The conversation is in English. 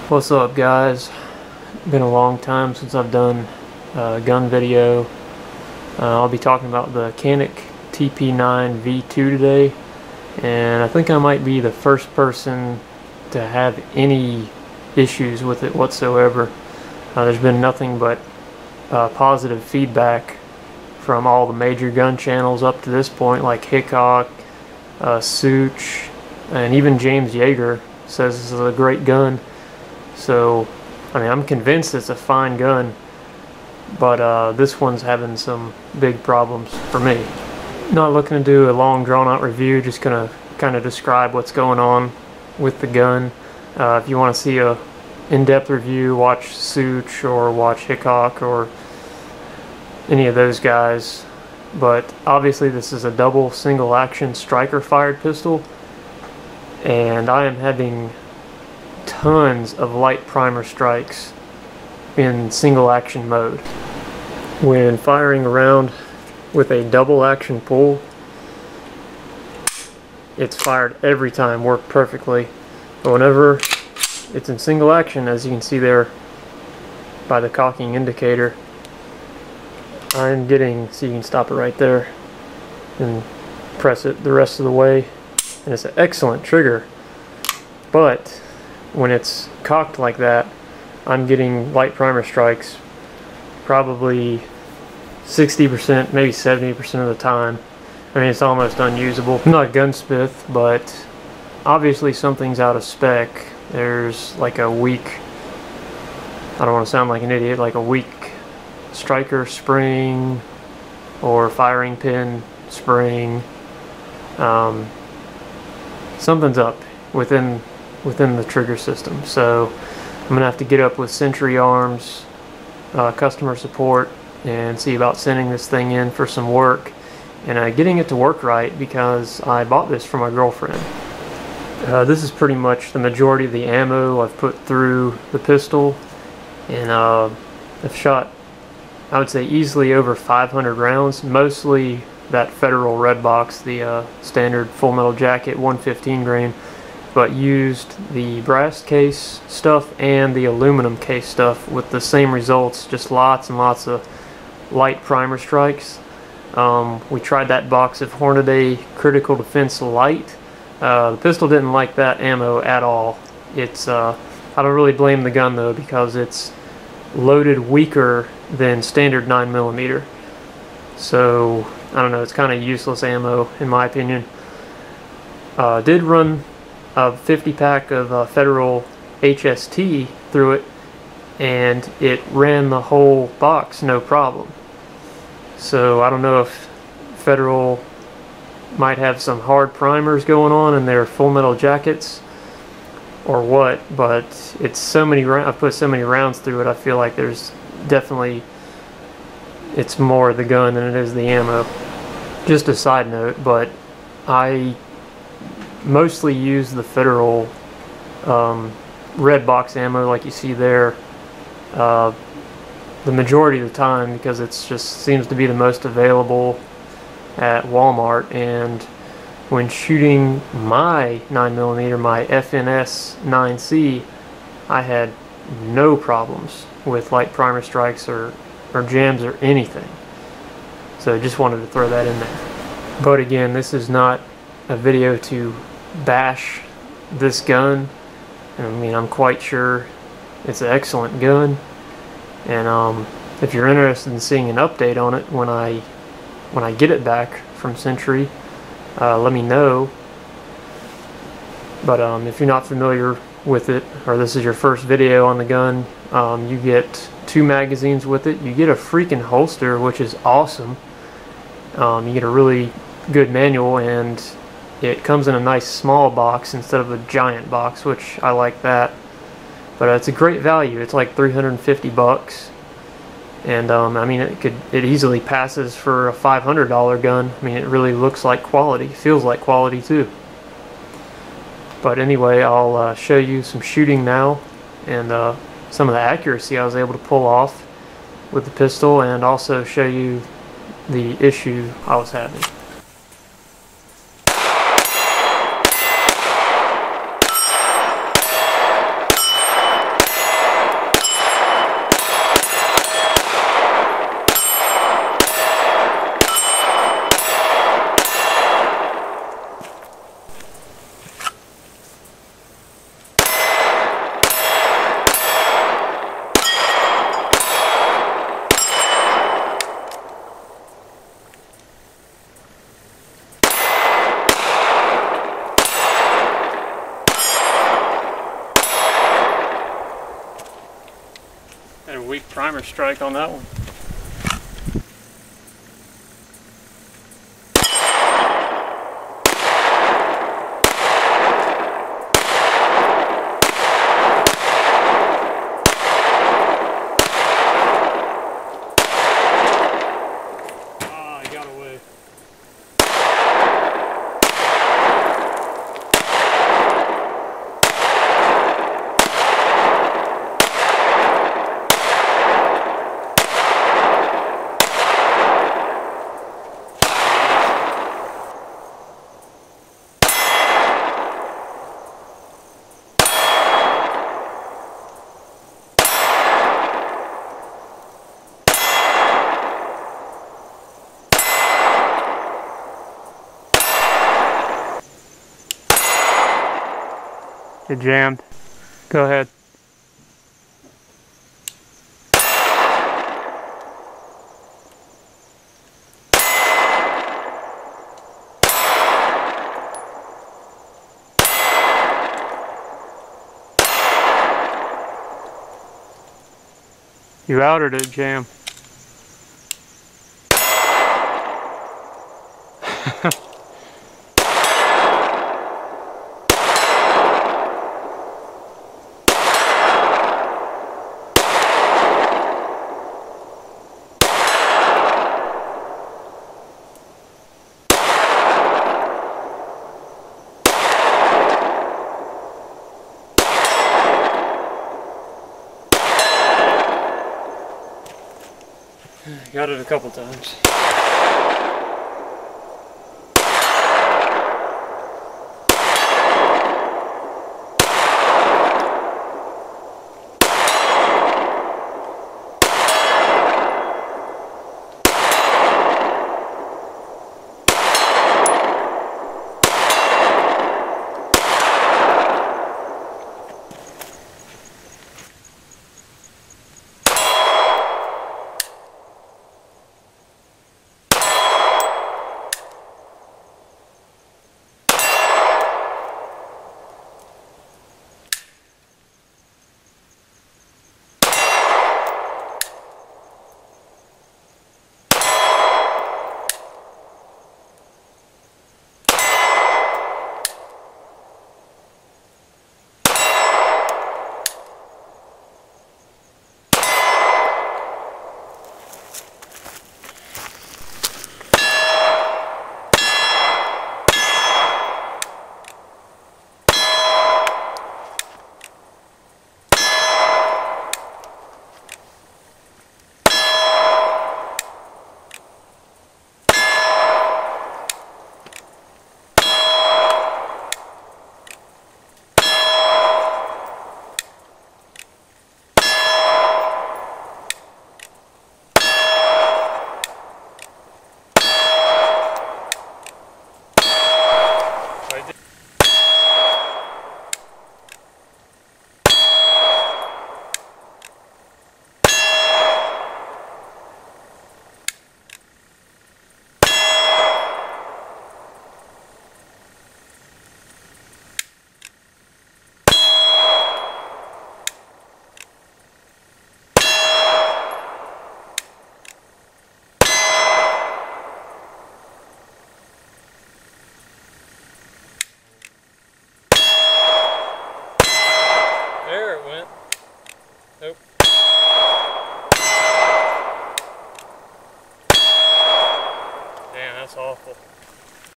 What's up, guys? Been a long time since I've done a gun video. I'll be talking about the Canik TP9 V2 today, and I think I might be the first person to have any issues with it whatsoever. There's been nothing but positive feedback from all the major gun channels up to this point, like Hickok, Such, and even James Yeager says this is a great gun. So, I mean, I'm convinced it's a fine gun, but this one's having some big problems for me. Not looking to do a long drawn-out review, just gonna kind of describe what's going on with the gun. If you want to see a in-depth review, watch Such or watch Hickok or any of those guys. But obviously this is a double single-action striker-fired pistol, and I am having tons of light primer strikes in single action mode. When firing around with a double action pull, it's fired every time, worked perfectly. But whenever it's in single action, as you can see there by the cocking indicator, I'm getting, so you can stop it right there and press it the rest of the way, and it's an excellent trigger. But when it's cocked like that, I'm getting light primer strikes probably 60%, maybe 70% of the time. I mean, it's almost unusable. I'm not a gunsmith, but obviously something's out of spec. There's like a weak, I don't want to sound like an idiot, like a weak striker spring or firing pin spring. Something's up within the trigger system. So I'm gonna have to get up with Century Arms customer support and see about sending this thing in for some work and getting it to work right, because I bought this for my girlfriend. This is pretty much the majority of the ammo I've put through the pistol, and I've shot, I would say, easily over 500 rounds, mostly that Federal red box, the standard Full Metal Jacket 115 grain, but used the brass case stuff and the aluminum case stuff with the same results, just lots and lots of light primer strikes. We tried that box of Hornady Critical Defense Light. The pistol didn't like that ammo at all. It's I don't really blame the gun though, because it's loaded weaker than standard 9mm. So I don't know, it's kind of useless ammo in my opinion. Did run a 50 pack of Federal HST through it, and it ran the whole box no problem. So I don't know if Federal might have some hard primers going on in their Full Metal Jackets or what, but it's so many I've put so many rounds through it, I feel like there's definitely, it's more the gun than it is the ammo. Just a side note, but I mostly use the Federal red box ammo like you see there the majority of the time, because it's just seems to be the most available at Walmart. And when shooting my 9mm, my FNS 9C, I had no problems with light primer strikes or jams or anything. So just wanted to throw that in there. But again, this is not a video to bash this gun. I mean, I'm quite sure it's an excellent gun, and if you're interested in seeing an update on it when I get it back from Century, let me know. But if you're not familiar with it, or this is your first video on the gun, you get 2 magazines with it. You get a freaking holster, which is awesome. You get a really good manual, and it comes in a nice small box instead of a giant box, which I like that. But it's a great value. It's like 350 bucks, and I mean, it easily passes for a $500 gun. I mean, it really looks like quality, feels like quality too. But anyway, I'll show you some shooting now, and some of the accuracy I was able to pull off with the pistol, and also show you the issue I was having. weak primer strike on that one. It jammed. Go ahead. You out or did it jam? Got it a couple times.